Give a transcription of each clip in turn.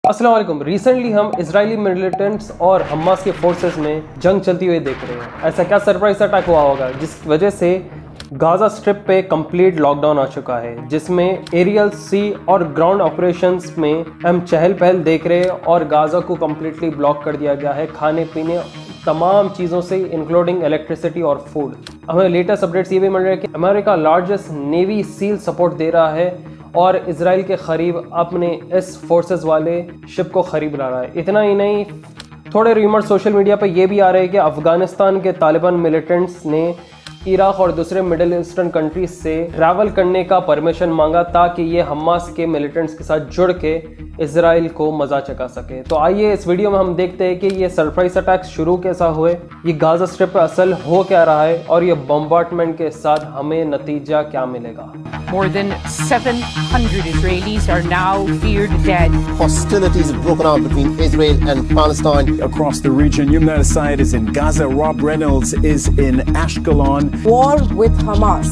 अस्सलाम वालेकुम। रिसेंटली हम इजरायली मिलिटेंट्स और हमास के फोर्सेस में जंग चलती हुई देख रहे हैं। ऐसा क्या सरप्राइज अटैक हुआ होगा जिस वजह से गाजा स्ट्रिप पे कंप्लीट लॉकडाउन आ चुका है, जिसमें एरियल, सी और ग्राउंड ऑपरेशंस में हम चहल पहल देख रहे हैं और गाजा को कंप्लीटली ब्लॉक कर दिया गया है खाने पीने तमाम चीज़ों से, इंक्लूडिंग इलेक्ट्रिसिटी और फूड। हमें लेटेस्ट अपडेट्स ये भी मिल रहे हैं कि America largest navy seal support दे रहा है और इजराइल के करीब अपने इस फोर्सेस वाले शिप को खरीद ला रहा है। इतना ही नहीं, थोड़े रूमर सोशल मीडिया पर यह भी आ रहे हैं कि अफगानिस्तान के तालिबान मिलिटेंट्स ने इराक और दूसरे मिडिल ईस्टर्न कंट्रीज से ट्रैवल करने का परमिशन मांगा ताकि ये हमास के मिलिटेंट्स के साथ जुड़ के इजराइल को मजा चखा सके। तो आइए इस वीडियो में हम देखते हैं कि ये सरप्राइज अटैक शुरू कैसा हुए, ये गाजा स्ट्रिप पे असल हो क्या रहा है और ये बम्बार्डमेंट के साथ हमें नतीजा क्या मिलेगा। More than 700 Israelis are now feared dead. Hostilities have broken out between Israel and Palestine. Across the region, Yumna Al-Sayed is in Gaza, Rob Reynolds is in Ashkelon. War with Hamas,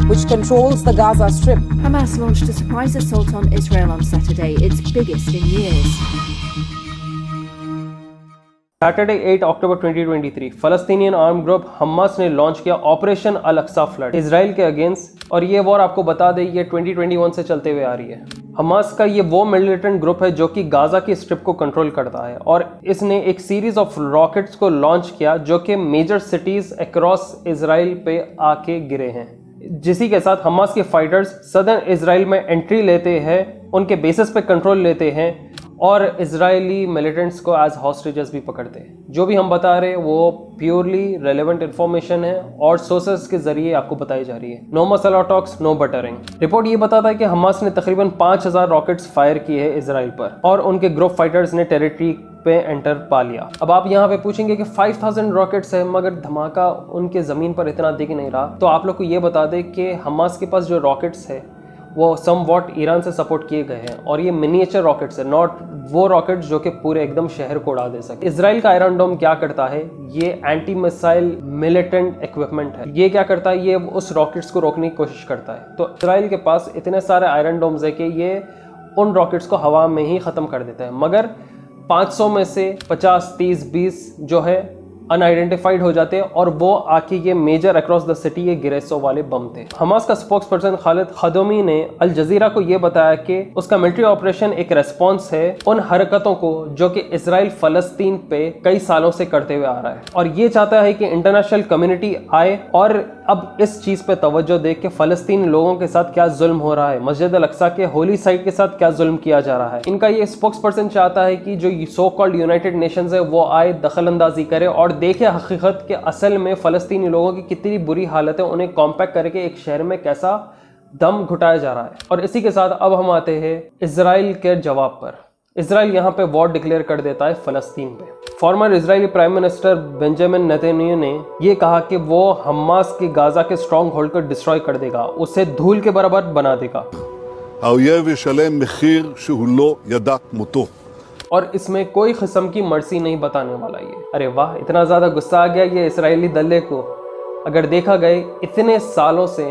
which controls the Gaza Strip. Hamas launched a surprise assault on Israel on Saturday, its biggest in years. Saturday 8 October 2023 Palestinian arm group Hamas ने launch किया operation Al Aqsa flood Israel के against, और ये war आपको बता दें ये 2021 से चलते हुए आ रही है। हमास का ये वो मिलिटेंट ग्रुप है जो कि गाजा की स्ट्रिप को कंट्रोल करता है और इसने एक सीरीज ऑफ रॉकेट्स को लॉन्च किया जो कि मेजर सिटीज अक्रॉस इजराइल पे आके गिरे हैं, जिसी के साथ हमास के फाइटर्स सदर्न इजराइल में एंट्री लेते हैं, उनके बेसिस पे कंट्रोल लेते हैं और इजरायली मिलिटेंट्स को एज हॉस्टेजेस भी पकड़ते हैं। जो भी हम बता रहे हैं वो प्योरली रेलेवेंट इन्फॉर्मेशन है और सोर्सेज के जरिए आपको बताई जा रही है। नो मसाला टॉक्स, नो बटरिंग। रिपोर्ट ये बताता है कि हमास ने तकरीबन 5000 रॉकेट्स फायर किए हैं इजराइल पर और उनके ग्रुप फाइटर्स ने टेरिटरी पे एंटर पा लिया। अब आप यहाँ पे पूछेंगे कि 5000 रॉकेट्स है मगर धमाका उनके जमीन पर इतना दिख नहीं रहा, तो आप लोग को ये बता दें कि हमास के पास जो रॉकेट्स है वो सम वॉट ईरान से सपोर्ट किए गए हैं और ये मिनिएचर रॉकेट्स है, नॉट वो रॉकेट्स जो कि पूरे एकदम शहर को उड़ा दे सके। इजराइल का आयरन डोम क्या करता है, ये एंटी मिसाइल मिलिटेंट इक्विपमेंट है। ये क्या करता है, ये उस रॉकेट्स को रोकने की कोशिश करता है। तो इजराइल के पास इतने सारे आयरन डोम्स है कि ये उन रॉकेट्स को हवा में ही ख़त्म कर देता है, मगर 500 में से 50, 30, 20 जो है अनआइडेंटिफाइड हो जाते हैं और वो आके ये मेजर अक्रॉस द सिटी ये गिरेसो वाले बम थे। हमास का स्पोक्स पर्सन खालिद खदोमी ने अल जजीरा को ये बताया कि उसका मिलिट्री ऑपरेशन एक रेस्पॉन्स है उन हरकतों को जो कि इजराइल फलस्तीन पे कई सालों से करते हुए आ रहा है और ये चाहता है कि इंटरनेशनल कम्युनिटी आए और अब इस चीज पे तवज्जो दे के फलस्तीन लोगों के साथ क्या जुल्म हो रहा है, मस्जिद अल अक्सा के होली साइट के साथ क्या जुल्म किया जा रहा है। इनका ये स्पोक्स पर्सन चाहता है कि जो सो कॉल्ड यूनाइटेड नेशंस है वो आए, दखल अंदाजी करे और देखे हकीकत के असल में फ़लस्तीनी लोगों की कितनी बुरी हालत है, उन्हें कॉम्पैक्ट करके एक शहर में कैसा दम घुटाया जा रहा है। और इसी के साथ अब हम आते हैं इजराइल के जवाब पर। इजराइल यहाँ पे वॉर डिक्लेयर कर देता है फ़लस्तीन पे। Farmer Israeli prime minister Benjamin Netanyahu ने ये कहा कि वो हमास के गाजा के स्ट्रॉन्ग होल्ड को डिस्ट्रॉय कर देगा, उसे धूल के बराबर बना देगा और इसमें कोई किस्म की मर्सी नहीं बताने वाला ये। अरे वाह, इतना ज़्यादा गुस्सा आ गया ये इसराइली दल्ले को। अगर देखा गए इतने सालों से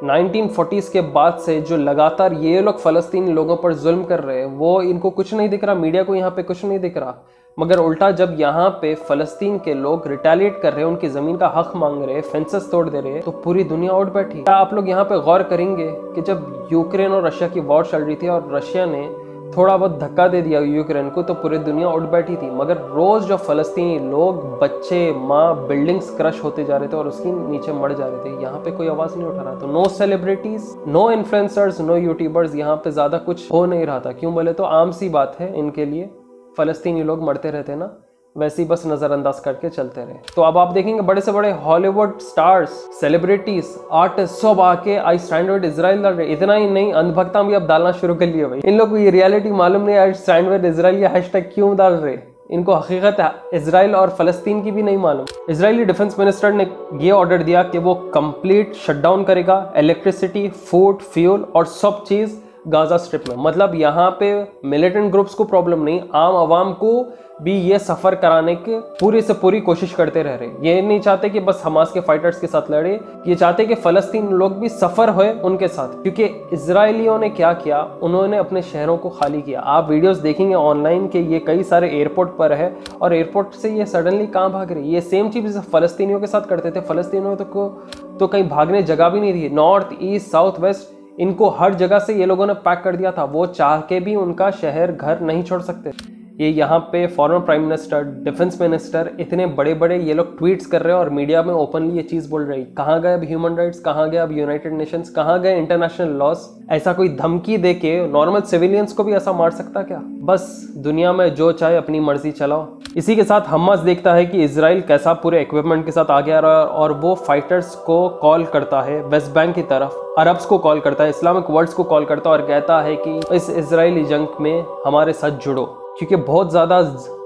1940s के बाद से जो लगातार ये लोग फ़लस्तीनी लोगों पर जुल्म कर रहे हैं वो इनको कुछ नहीं दिख रहा, मीडिया को यहाँ पे कुछ नहीं दिख रहा, मगर उल्टा जब यहाँ पे फ़लस्तीन के लोग रिटेलिएट कर रहे हैं, उनकी ज़मीन का हक मांग रहे हैं, फेंसेस तोड़ दे रहे हैं, तो पूरी दुनिया उठ बैठी। क्या आप लोग यहाँ पे गौर करेंगे कि जब यूक्रेन और रशिया की वॉर चल रही थी और रशिया ने थोड़ा बहुत धक्का दे दिया यूक्रेन को तो पूरी दुनिया उठ बैठी थी, मगर रोज़ जो फ़लस्तीनी लोग, बच्चे, माँ, बिल्डिंग्स क्रश होते जा रहे थे और उसके नीचे मर जा रहे थे, यहाँ पे कोई आवाज़ नहीं उठा रहा। तो no celebrities, no influencers, no YouTubers, यहाँ पे ज़्यादा कुछ हो नहीं रहा था। क्यों बोले तो आम सी बात है इनके लिए, फ़लस्तीनी लोग मरते रहते ना, वैसे ही बस नज़रअंदाज करके चलते रहे। तो अब आप देखेंगे बड़े से बड़े हॉलीवुड स्टार्स, सेलिब्रिटीज, आर्टिस्ट सब आके आई स्टैंड विद इजराइल डाल रहे। इतना ही नहीं, अंधभक्ता भी अब डालना शुरू कर लिया भाई। इन लोग को ये रियलिटी मालूम नहीं आई स्टैंड विद इजराइल या हैशटैग क्यों डाल रहे, इनको हकीकत इजराइल और फलस्तीन की भी नहीं मालूम। इजरायली डिफेंस मिनिस्टर ने ये ऑर्डर दिया कि वो कंप्लीट शटडाउन करेगा, इलेक्ट्रिसिटी, फूड, फ्यूल और सब चीज़ गाजा स्ट्रिप में। मतलब यहाँ पे मिलिटेंट ग्रुप्स को प्रॉब्लम नहीं, आम आवाम को भी ये सफ़र कराने की पूरी से पूरी कोशिश करते रह रहे। ये नहीं चाहते कि बस हमास के फाइटर्स के साथ लड़े, ये चाहते कि फ़लस्तीन लोग भी सफ़र होए उनके साथ। क्योंकि इजरायलियों ने क्या किया, उन्होंने अपने शहरों को खाली किया। आप वीडियोस देखेंगे ऑनलाइन के ये कई सारे एयरपोर्ट पर है और एयरपोर्ट से ये सडनली कहाँ भाग रही। ये सेम चीज़ फ़लस्तीनियों के साथ करते थे। फ़लस्तीनियों तो कहीं भागने जगह भी नहीं थी। नॉर्थ ईस्ट साउथ वेस्ट इनको हर जगह से ये लोगों ने पैक कर दिया था। वो चाह के भी उनका शहर घर नहीं छोड़ सकते। ये यहाँ पे foreign prime minister, defence minister, इतने बड़े बड़े ये लोग ट्वीट्स कर रहे हैं और मीडिया में ओपनली ये चीज़ बोल रही। कहाँ गए अब ह्यूमन राइट्स, कहाँ गए अब यूनाइटेड नेशंस, कहाँ गए इंटरनेशनल लॉज? ऐसा कोई धमकी दे के नॉर्मल सिविलियंस को भी ऐसा मार सकता क्या? बस दुनिया में जो चाहे अपनी मर्जी चलाओ। इसी के साथ हमास देखता है कि इजराइल कैसा पूरे इक्विपमेंट के साथ आगे आ रहा है और वो फाइटर्स को कॉल करता है वेस्ट बैंक की तरफ, अरब्स को कॉल करता है, इस्लामिक वर्ल्ड्स को कॉल करता है और कहता है कि इस इजरायली जंग में हमारे साथ जुड़ो। क्योंकि बहुत ज़्यादा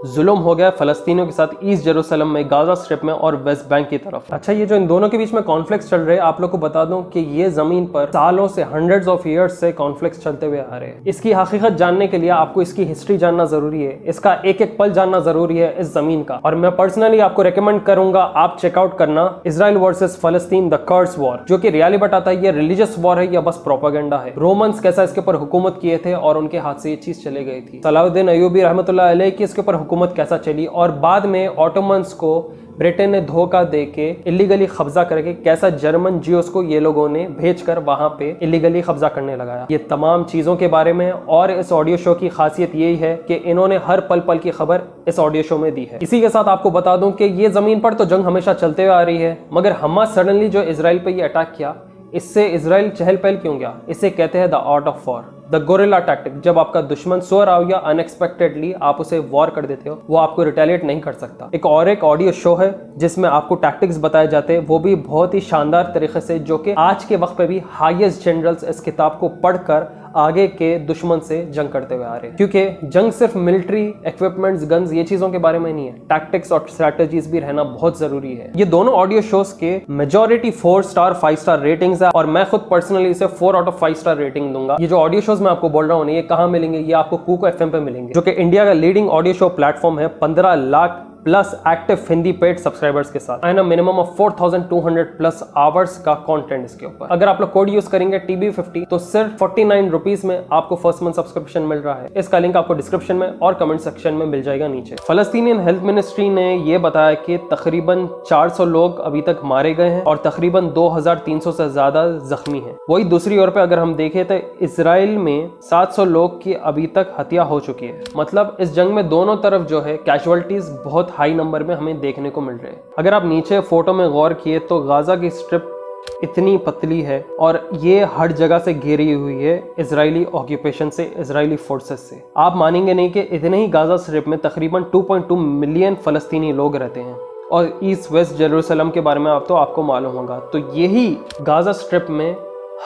जुल्म हो गया फ़लस्तीनियों के साथ ईस्ट जेरूसलम में, गाजा स्ट्रिप में और वेस्ट बैंक की तरफ। अच्छा, ये जो इन दोनों के बीच में कॉन्फ्लिक्ट्स चल रहे हैं, आप लोग को बता दूं कि ये ज़मीन पर सालों से, हंड्रेड्स ऑफ ईयर्स से कॉन्फ्लिक्ट्स चलते हुए आ रहे हैं। इसकी हकीकत जानने के लिए आपको इसकी हिस्ट्री जानना ज़रूरी है, इसका एक एक पल जानना ज़रूरी है इस ज़मीन का। और मैं पर्सनली आपको रिकमेंड करूंगा आप चेकआउट करना इजराइल वर्सेस फ़लस्तीन द कर्स वॉर, जो कि रियली बताता है ये रिलीजियस वॉर है या बस प्रोपेगेंडा है। रोमन्स कैसा इसके ऊपर हुकूमत किए थे और उनके हाथ से ये चीज़ चले गई थी। सलाहुद्दीन अय्यूबी रहमतुल्लाह अलैह की इसके ऊपर हुकूमत कैसा चली और बाद में ऑटोमन्स को ब्रिटेन ने धोखा देके इलीगली कब्जा करके कैसा जर्मन जियोस को ये लोगों ने भेजकर वहां पे इलीगली कब्जा करने लगाया। ये तमाम चीज़ों के बारे में और इस ऑडियो शो की खासियत यही है कि इन्होंने हर पल पल की खबर इस ऑडियो शो में दी है। इसी के साथ आपको बता दूं कि ये ज़मीन पर तो जंग हमेशा चलते हुए आ रही है, मगर हमास सडनली जो इजराइल पे ये अटैक किया, इससे इजराइल चहल पहल क्यों गया? इसे कहते हैं the art of war, the gorilla tactic. जब आपका दुश्मन सो रहा हो या अनएक्सपेक्टेडली आप उसे वॉर कर देते हो, वो आपको रिटेलिएट नहीं कर सकता। एक ऑडियो शो है जिसमें आपको टैक्टिक्स बताए जाते हैं, वो भी बहुत ही शानदार तरीके से, जो कि आज के वक्त पे भी हाईएस्ट जनरल्स इस किताब को पढ़कर आगे के दुश्मन से जंग करते हुए आ रहे हैं। क्योंकि जंग सिर्फ मिलिट्री इक्विपमेंट्स, गन्स, ये चीजों के बारे में नहीं है, टैक्टिक्स और स्ट्रेटजीज भी रहना बहुत जरूरी है। ये दोनों ऑडियो शोज के मेजॉरिटी 4 स्टार 5 स्टार रेटिंग्स है और मैं खुद पर्सनली इसे 4 आउट ऑफ 5 स्टार रेटिंग दूंगा। ये जो ऑडियो शोज मैं आपको बोल रहा हूँ, ये कहाँ मिलेंगे? ये आपको कूको FM पे मिलेंगे, जो कि इंडिया का लीडिंग ऑडियो शो प्लेटफॉर्म है, 15 lakh plus active Hindi paid subscribers के साथ, and minimum of 4200 plus hours का कंटेंट इसके ऊपर। अगर आप लोग कोड यूज करेंगे TB50 तो सिर्फ 49 रुपीज में आपको फर्स्ट मंथ सब्सक्रिप्शन मिल रहा है। इसका लिंक आपको डिस्क्रिप्शन में और कमेंट सेक्शन में मिल जाएगा नीचे। फलस्तीनियन हेल्थ मिनिस्ट्री ने यह बताया कि तकरीबन 400 लोग अभी तक मारे गए हैं और तकरीबन 2300 से ज्यादा जख्मी हैं। वही दूसरी ओर पे अगर हम देखें तो इसराइल में 700 लोग की अभी तक हत्या हो चुकी है। मतलब इस जंग में दोनों तरफ जो है कैजुअलिटीज बहुत हाई नंबर में हमें देखने को मिल रहे हैं। अगर आप नीचे फोटो में गौर किए तो गाजा की स्ट्रिप इतनी पतली है और ये हर जगह से घेरी हुई है इजरायली ऑक्यूपेशन से, इजरायली फोर्सेस से। आप मानेंगे नहीं कि इतने ही गाजा स्ट्रिप में तकरीबन 2.2 मिलियन फलस्तीनी लोग रहते हैं और ईस्ट वेस्ट जेरूसलम के बारे में आपको मालूम होगा। तो यही गाजा स्ट्रिप में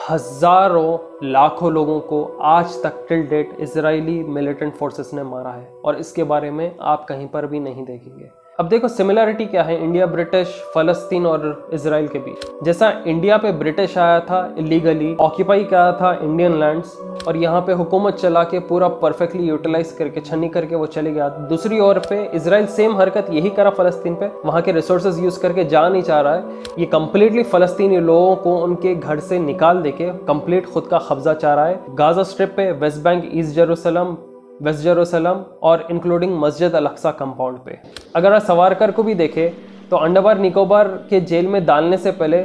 हजारों लाखों लोगों को आज तक till date Israeli militant forces ने मारा है और इसके बारे में आप कहीं पर भी नहीं देखेंगे। अब देखो सिमिलरिटी क्या है इंडिया, ब्रिटिश, फलस्तीन और इजराइल के बीच। जैसा इंडिया पे ब्रिटिश आया था, इलीगली ऑक्यूपाई किया था इंडियन लैंड्स और यहाँ पे हुकूमत चला के पूरा परफेक्टली यूटिलाइज करके, छन्नी करके वो चले गया। दूसरी ओर पे इजराइल सेम हरकत यही करा फलस्तीन पे, वहाँ के रिसोर्सेज यूज करके जा नहीं चाह रहा है। ये कंप्लीटली फलस्तीनी लोगों को उनके घर से निकाल देके कंप्लीट खुद का कब्जा चाह रहा है। गाजा स्ट्रिप पे, West Bank, East Jerusalem, West Jerusalem और इंक्लूडिंग मस्जिद अल-अक्सा कंपाउंड पे। अगर आप सवारकर को भी देखें तो अंडमान निकोबार के जेल में डालने से पहले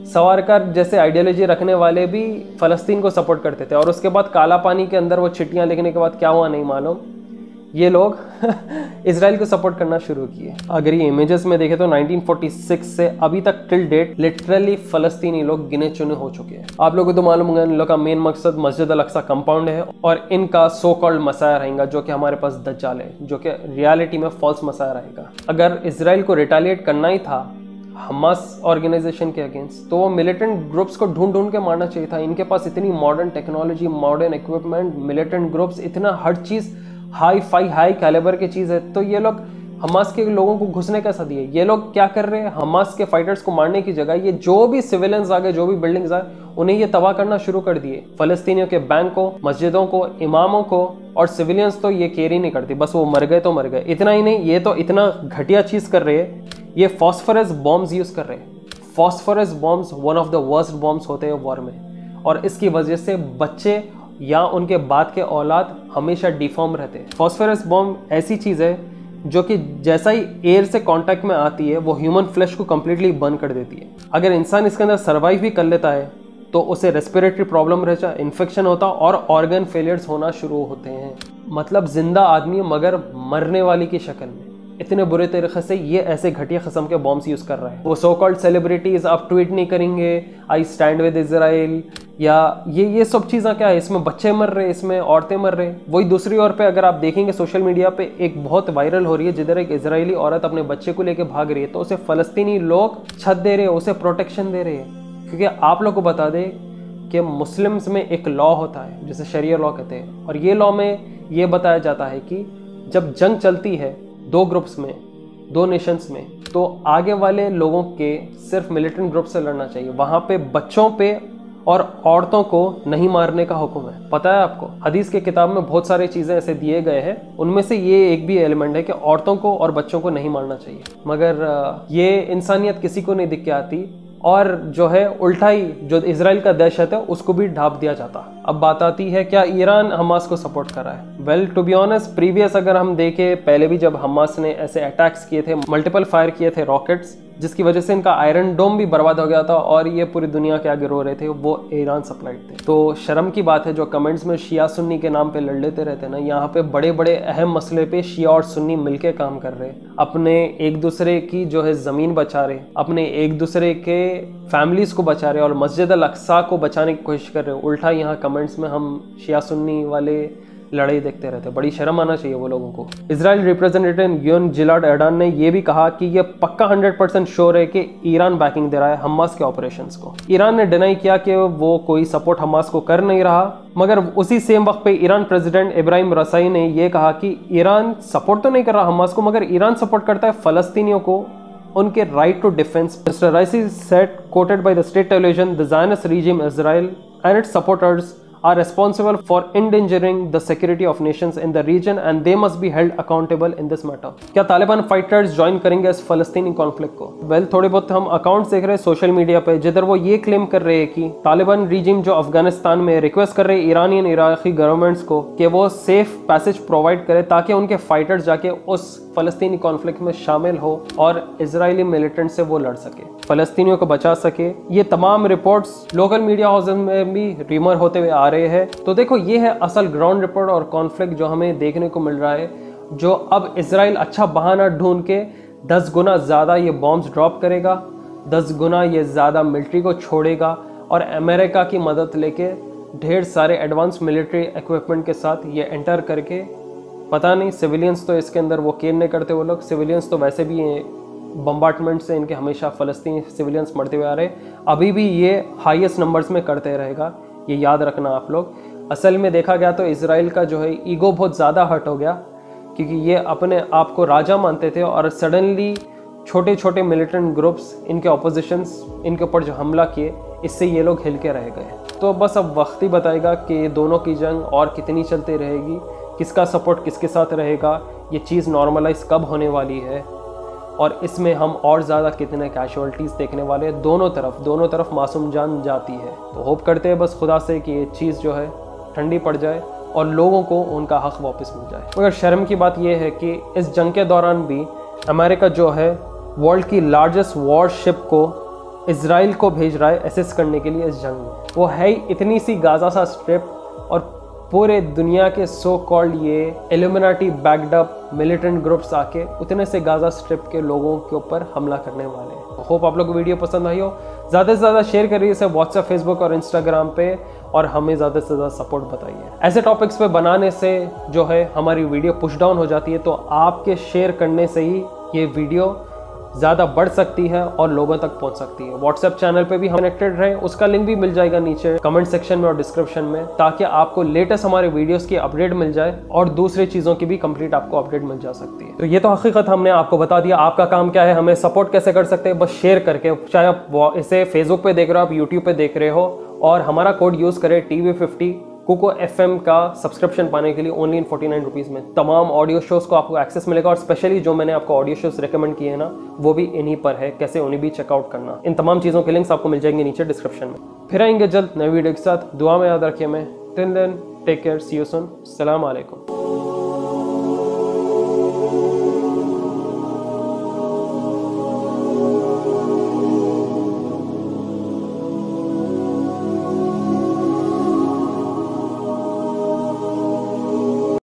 सवारकर जैसे आइडियोलॉजी रखने वाले भी फ़लस्तीन को सपोर्ट करते थे और उसके बाद काला पानी के अंदर वो चिट्ठियाँ लिखने के बाद क्या हुआ नहीं मालूम, ये लोग इजराइल को सपोर्ट करना शुरू किए। अगर ये इमेजेस में देखें तो 1946 से अभी तक टिल डेट लिटरली फलस्तीनी लोग गिने चुने हो चुके हैं। आप लोगों को तो मालूम होगा इन लोग का मेन मकसद मस्जिद अल-अक्सा कंपाउंड है और इनका सो कॉल्ड मसाया रहेगा जो कि हमारे पास दज्जाल है, जो कि रियलिटी में फॉल्स मसाया रहेगा। अगर इजराइल को रिटेलिएट करना ही था हमास ऑर्गेनाइजेशन के अगेंस्ट तो वो मिलिटेंट ग्रुप्स को ढूंढ ढूंढ के मारना चाहिए था। इनके पास इतनी modern technology, modern equipment, militant groups, इतना हर चीज़ हाई फाई हाई कैलिबर की चीज़ है, तो ये लोग हमास के लोगों को घुसने कैसा दिए? ये लोग क्या कर रहे हैं, हमास के फाइटर्स को मारने की जगह ये जो भी सिविलियंस आ गए, जो भी बिल्डिंग्स आए, उन्हें ये तबाह करना शुरू कर दिए। फलस्तीनियों के बैंकों, मस्जिदों को, इमामों को, और सिविलियंस तो ये केयर ही नहीं करती, बस वो मर गए तो मर गए। इतना ही नहीं, ये तो इतना घटिया चीज कर रहे हैं, ये फॉस्फोरस बॉम्ब्स यूज कर रहे हैं। Phosphorus bombs one of the worst bombs होते हैं वॉर में, और इसकी वजह से बच्चे या उनके बाद के औलाद हमेशा डिफॉर्म रहते हैं। फॉस्फोरस बॉम्ब ऐसी चीज़ है जो कि जैसा ही एयर से कांटेक्ट में आती है वो ह्यूमन फ्लैश को कम्प्लीटली बर्न कर देती है। अगर इंसान इसके अंदर सर्वाइव भी कर लेता है तो उसे रेस्पिरेटरी प्रॉब्लम रहता है, इन्फेक्शन होता और ऑर्गन फेलियर्स होना शुरू होते हैं। मतलब जिंदा आदमी मगर मरने वाली की शक्ल में। इतने बुरे तरीके से ये ऐसे घटिया किस्म के बॉम्ब्स यूज़ कर रहा है। वो सो कॉल्ड सेलिब्रिटीज़ अब ट्वीट नहीं करेंगे आई स्टैंड विद इजराइल, या ये सब चीज़ें क्या है, इसमें बच्चे मर रहे, इसमें औरतें मर रहे। वही दूसरी ओर पे अगर आप देखेंगे सोशल मीडिया पे एक बहुत वायरल हो रही है जिधर एक इजरायली औरत अपने बच्चे को लेकर भाग रही है, तो उसे फ़लस्तीनी लोग छत दे रहे हैं, उसे प्रोटेक्शन दे रहे हैं। क्योंकि आप लोग को बता दें कि मुस्लिम्स में एक लॉ होता है जिसे शरिया लॉ कहते हैं, और ये लॉ में ये बताया जाता है कि जब जंग चलती है दो ग्रुप्स में, दो नेशंस में, तो आगे वाले लोगों के सिर्फ मिलिटेंट ग्रुप से लड़ना चाहिए। वहां पे बच्चों पे और औरतों को नहीं मारने का हुक्म है। पता है आपको, हदीस के किताब में बहुत सारी चीज़ें ऐसे दिए गए हैं, उनमें से ये एक भी एलिमेंट है कि औरतों को और बच्चों को नहीं मारना चाहिए। मगर ये इंसानियत किसी को नहीं दिख के आती, और जो है उल्टा ही जो इजराइल का दहशत है उसको भी ढाप दिया जाता। अब बात आती है क्या ईरान हमास को सपोर्ट कर रहा है? Well to be honest, previous अगर हम देखें, पहले भी जब हमास ने ऐसे अटैक्स किए थे, मल्टीपल फायर किए थे रॉकेट्स, जिसकी वजह से इनका आयरन डोम भी बर्बाद हो गया था और ये पूरी दुनिया के आगे रो रहे थे, वो ईरान सप्लाइड थे। तो शर्म की बात है जो कमेंट्स में शिया सुन्नी के नाम पे लड़ लेते रहते ना, यहाँ पे बड़े बड़े अहम मसले पे शिया और सुन्नी मिलके काम कर रहे, अपने एक दूसरे की जो है ज़मीन बचा रहे, अपने एक दूसरे के फैमिलीज को बचा रहे और मस्जिद अल अक्सा को बचाने की कोशिश कर रहे। उल्टा यहाँ कमेंट्स में हम शिया सुन्नी वाले लड़ाई देखते रहते। बड़ी शर्म आना चाहिए वो लोगों को। इजराइल रिप्रेजेंटेटिव गियोन जिलाड एर्डान ने यह भी कहा कि यह पक्का 100% श्योर है कि ईरान बैकिंग दे रहा है हमास के ऑपरेशंस को। ईरान ने डिनाई किया कि वो कोई सपोर्ट हमास को कर नहीं रहा, मगर उसी सेम वक्त पे ईरान प्रेसिडेंट इब्राहिम रसाई ने यह कहा कि ईरान सपोर्ट तो नहीं कर रहा हमास को, मगर ईरान सपोर्ट करता है फलस्तीनियों को, उनके right to defence. Mister Raisi said, quoted by the state television, the Zionist regime Israel and its supporters are responsible for endangering the security of nations in the region and they must be held accountable in this matter। क्या Taliban fighters join करेंगे इस फलस्तीनी conflict को? Well, थोड़े बहुत हम accounts देख रहे हैं सोशल मीडिया पे जिधर वो ये क्लेम कर रहे हैं कि तालिबान रिजीम जो अफगानिस्तान में रिक्वेस्ट कर रहे हैं ईरानियन इराकी गवर्नमेंट्स को कि वो सेफ पैसेज प्रोवाइड करे ताकि उनके फाइटर्स जाके उस फलस्तीनी कॉन्फ्लिक्ट में शामिल हो और इजरायली मिलिटेंट से वो लड़ सके, फलस्तीनियों को बचा सके। ये तमाम रिपोर्ट्स लोकल मीडिया हाउसेस में भी रिमर होते हुए आ रहे हैं। तो देखो, ये है असल ग्राउंड रिपोर्ट और कॉन्फ्लिक्ट जो हमें देखने को मिल रहा है, जो अब इजराइल अच्छा बहाना ढूंढ के 10 गुना ज़्यादा ये बॉम्ब्स ड्रॉप करेगा, 10 गुना ये ज़्यादा मिलिट्री को छोड़ेगा और अमेरिका की मदद लेके ढेर सारे एडवांस मिलिट्री इक्विपमेंट के साथ ये एंटर करके, पता नहीं सिविलियंस तो इसके अंदर वो केयर नहीं करते वो लोग, सिविलियंस तो वैसे भी बम्बार्टमेंट से इनके हमेशा फ़लस्तीनी सिविलियंस मरते हुए आ रहे, अभी भी ये हाईएस्ट नंबर्स में करते रहेगा, ये याद रखना आप लोग। असल में देखा गया तो इजराइल का जो है ईगो बहुत ज़्यादा हर्ट हो गया, क्योंकि ये अपने आप को राजा मानते थे और सडनली छोटे छोटे मिलिटेंट ग्रुप्स, इनके ऑपोजिशंस, इनके ऊपर जो हमला किए, इससे ये लोग हिल के रह गए। तो बस अब वक्त ही बताएगा कि ये दोनों की जंग और कितनी चलती रहेगी, किसका सपोर्ट किसके साथ रहेगा, ये चीज़ नॉर्मलाइज कब होने वाली है और इसमें हम और ज़्यादा कितने कैजुअलिटीज़ देखने वाले हैं। दोनों तरफ मासूम जान जाती है। तो होप करते हैं बस खुदा से कि ये चीज़ जो है ठंडी पड़ जाए और लोगों को उनका हक वापस मिल जाए। मगर शर्म की बात यह है कि इस जंग के दौरान भी अमेरिका जो है वर्ल्ड की लार्जेस्ट वॉरशिप को इजराइल को भेज रहा है असिस्ट करने के लिए इस जंग में। वो है ही इतनी सी गाजा सा स्ट्रिप और पूरे दुनिया के सो कॉल्ड ये illuminati backed up militant groups आके उतने से गाजा स्ट्रिप के लोगों के ऊपर हमला करने वाले हैं। होप आप लोग को वीडियो पसंद आई हो। ज़्यादा से ज़्यादा शेयर करिए इसे व्हाट्सएप, फेसबुक और इंस्टाग्राम पे और हमें ज़्यादा से ज़्यादा सपोर्ट बताइए। ऐसे टॉपिक्स पे बनाने से जो है हमारी वीडियो पुश डाउन हो जाती है, तो आपके शेयर करने से ही ये वीडियो ज़्यादा बढ़ सकती है और लोगों तक पहुंच सकती है। व्हाट्सएप चैनल पे भी हम कनेक्टेड रहें, उसका लिंक भी मिल जाएगा नीचे कमेंट सेक्शन में और डिस्क्रिप्शन में, ताकि आपको लेटेस्ट हमारे वीडियोस की अपडेट मिल जाए और दूसरी चीज़ों की भी कंप्लीट आपको अपडेट मिल जा सकती है। तो ये तो हकीकत हमने आपको बता दिया। आपका काम क्या है, हमें सपोर्ट कैसे कर सकते हैं, बस शेयर करके, चाहे आप इसे फेसबुक पे देख रहे हो, आप यूट्यूब पे देख रहे हो, और हमारा कोड यूज़ करें TV50 कुको FM का सब्सक्रिप्शन पाने के लिए ओनली इन 49 रुपीज़ में तमाम ऑडियो शोज़ को आपको एक्सेस मिलेगा। और स्पेशली जो मैंने आपको ऑडियो शोज़ रिकमेंड किए हैं ना, वो भी इन्हीं पर है, कैसे उन्हें भी चेकआउट करना। इन तमाम चीज़ों के लिंक्स आपको मिल जाएंगे नीचे डिस्क्रिप्शन में। फिर आएंगे जल्द नए वीडियो के साथ, दुआ में याद रखिए। मैं till then take care, see you soon, अस्सलाम वालेकुम।